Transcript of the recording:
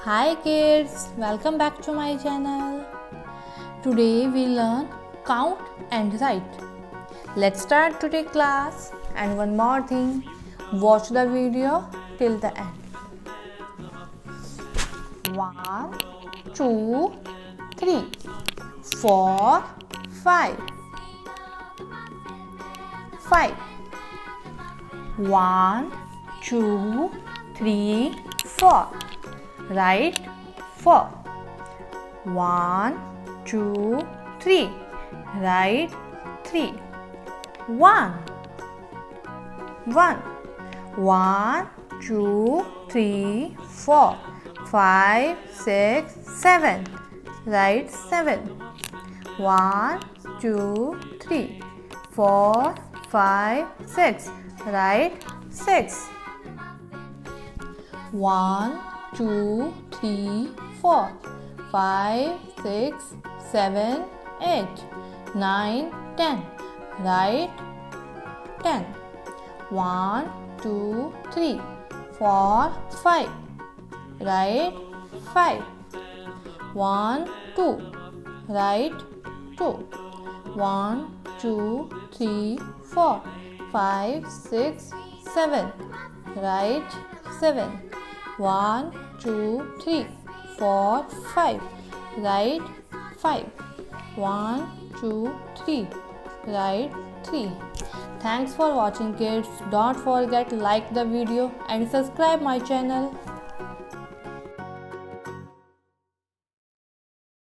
Hi kids, welcome back to my channel. Today we learn count and write. Let's start today class, and one more thing, watch the video till the end. 1, 2, 3, 4, 5. 5. 1, 2, 3, 4. Write 4. 1, 2, 3. Write 3. 1. 1. 1, 2, 3, 4, 5, 6, 7. Write 7. 1, 2, 3, 4, 5, 6. Write 6. 1, 2, 3, 4, 5, 6, 7, 8, 9, 10. Write 10. 1, 2, 3, 4, 5. Write 5. 1, 2. Write 2. 1, 2, 3, 4, 5, 6, 7. Write 7. 1, 2, 3, 4, 5. Write 5. 1, 2, 3. Write 3. Thanks for watching kids. Don't forget to like the video and subscribe my channel.